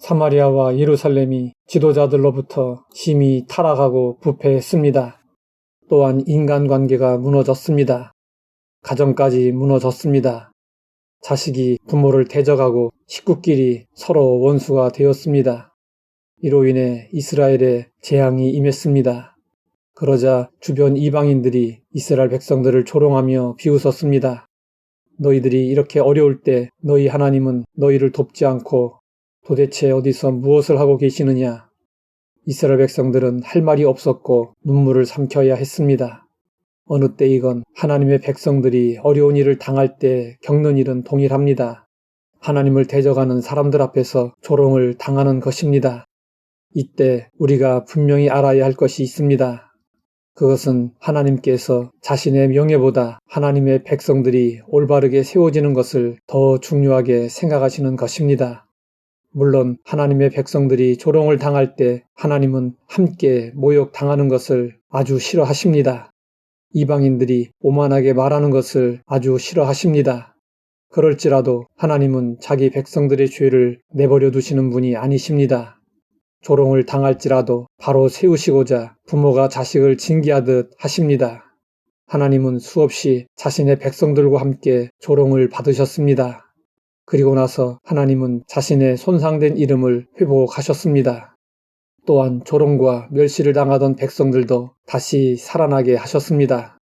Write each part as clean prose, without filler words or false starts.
사마리아와 예루살렘이 지도자들로부터 심히 타락하고 부패했습니다. 또한 인간관계가 무너졌습니다. 가정까지 무너졌습니다. 자식이 부모를 대적하고 식구끼리 서로 원수가 되었습니다. 이로 인해 이스라엘에 재앙이 임했습니다. 그러자 주변 이방인들이 이스라엘 백성들을 조롱하며 비웃었습니다. 너희들이 이렇게 어려울 때 너희 하나님은 너희를 돕지 않고 도대체 어디서 무엇을 하고 계시느냐? 이스라엘 백성들은 할 말이 없었고 눈물을 삼켜야 했습니다. 어느 때이건 하나님의 백성들이 어려운 일을 당할 때 겪는 일은 동일합니다. 하나님을 대적하는 사람들 앞에서 조롱을 당하는 것입니다. 이때 우리가 분명히 알아야 할 것이 있습니다. 그것은 하나님께서 자신의 명예보다 하나님의 백성들이 올바르게 세워지는 것을 더 중요하게 생각하시는 것입니다. 물론 하나님의 백성들이 조롱을 당할 때 하나님은 함께 모욕당하는 것을 아주 싫어하십니다. 이방인들이 오만하게 말하는 것을 아주 싫어하십니다. 그럴지라도 하나님은 자기 백성들의 죄를 내버려 두시는 분이 아니십니다. 조롱을 당할지라도 바로 세우시고자 부모가 자식을 징계하듯 하십니다. 하나님은 수없이 자신의 백성들과 함께 조롱을 받으셨습니다. 그리고 나서 하나님은 자신의 손상된 이름을 회복하셨습니다. 또한 조롱과 멸시를 당하던 백성들도 다시 살아나게 하셨습니다.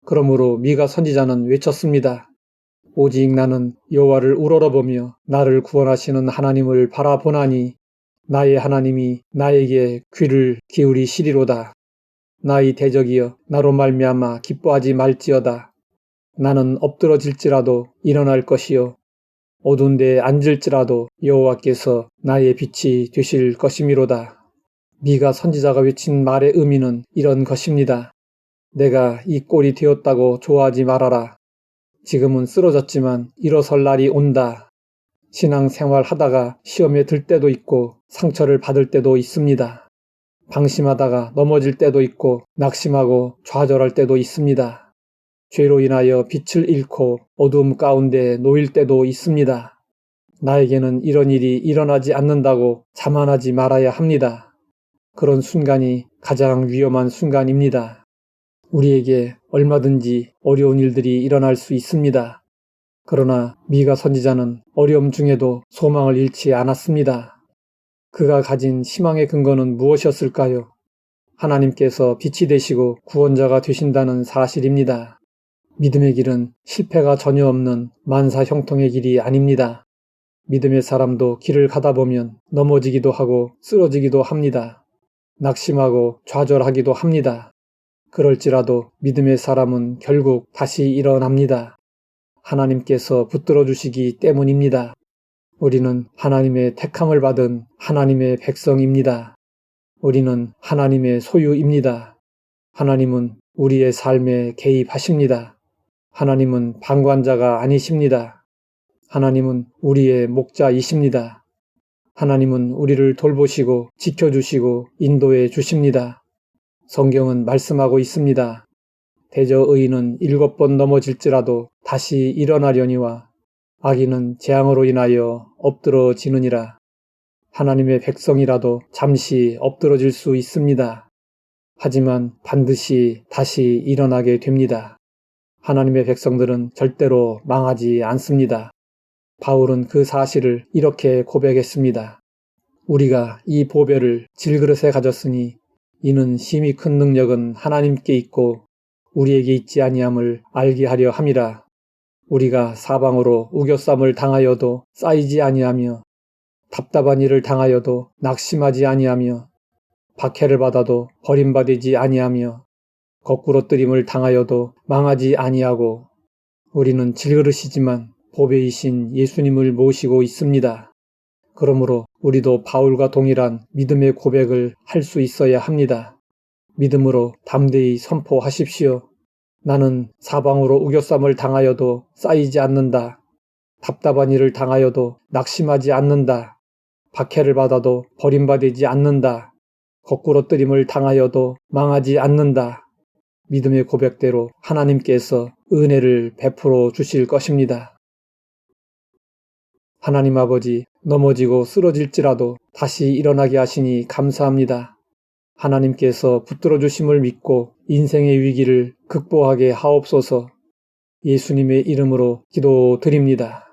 그러므로 미가 선지자는 외쳤습니다. 오직 나는 여호와를 우러러보며 나를 구원하시는 하나님을 바라보나니 나의 하나님이 나에게 귀를 기울이시리로다. 나의 대적이여 나로 말미암아 기뻐하지 말지어다. 나는 엎드러질지라도 일어날 것이요 어두운 데에 앉을지라도 여호와께서 나의 빛이 되실 것이미로다. 미가 선지자가 외친 말의 의미는 이런 것입니다. 내가 이 꼴이 되었다고 좋아하지 말아라. 지금은 쓰러졌지만 일어설 날이 온다. 신앙생활 하다가 시험에 들 때도 있고 상처를 받을 때도 있습니다. 방심하다가 넘어질 때도 있고 낙심하고 좌절할 때도 있습니다. 죄로 인하여 빛을 잃고 어두움 가운데 놓일 때도 있습니다. 나에게는 이런 일이 일어나지 않는다고 자만하지 말아야 합니다. 그런 순간이 가장 위험한 순간입니다. 우리에게 얼마든지 어려운 일들이 일어날 수 있습니다. 그러나 미가 선지자는 어려움 중에도 소망을 잃지 않았습니다. 그가 가진 희망의 근거는 무엇이었을까요? 하나님께서 빛이 되시고 구원자가 되신다는 사실입니다. 믿음의 길은 실패가 전혀 없는 만사형통의 길이 아닙니다. 믿음의 사람도 길을 가다 보면 넘어지기도 하고 쓰러지기도 합니다. 낙심하고 좌절하기도 합니다. 그럴지라도 믿음의 사람은 결국 다시 일어납니다. 하나님께서 붙들어 주시기 때문입니다. 우리는 하나님의 택함을 받은 하나님의 백성입니다. 우리는 하나님의 소유입니다. 하나님은 우리의 삶에 개입하십니다. 하나님은 방관자가 아니십니다. 하나님은 우리의 목자이십니다. 하나님은 우리를 돌보시고 지켜주시고 인도해 주십니다. 성경은 말씀하고 있습니다. 대저 의인은 7번 넘어질지라도 다시 일어나려니와 악인은 재앙으로 인하여 엎드러지느니라. 하나님의 백성이라도 잠시 엎드러질 수 있습니다. 하지만 반드시 다시 일어나게 됩니다. 하나님의 백성들은 절대로 망하지 않습니다. 바울은 그 사실을 이렇게 고백했습니다. 우리가 이 보배를 질그릇에 가졌으니 이는 심히 큰 능력은 하나님께 있고 우리에게 있지 아니함을 알게 하려 함이라. 우리가 사방으로 우겨쌈을 당하여도 쌓이지 아니하며 답답한 일을 당하여도 낙심하지 아니하며 박해를 받아도 버림받지 아니하며 거꾸로 뜨림을 당하여도 망하지 아니하고 우리는 질그릇이지만 보배이신 예수님을 모시고 있습니다. 그러므로 우리도 바울과 동일한 믿음의 고백을 할 수 있어야 합니다. 믿음으로 담대히 선포하십시오. 나는 사방으로 우겨쌈을 당하여도 쌓이지 않는다. 답답한 일을 당하여도 낙심하지 않는다. 박해를 받아도 버림받지 않는다. 거꾸로 뜨림을 당하여도 망하지 않는다. 믿음의 고백대로 하나님께서 은혜를 베풀어 주실 것입니다. 하나님 아버지, 넘어지고 쓰러질지라도 다시 일어나게 하시니 감사합니다. 하나님께서 붙들어 주심을 믿고 인생의 위기를 극복하게 하옵소서. 예수님의 이름으로 기도드립니다.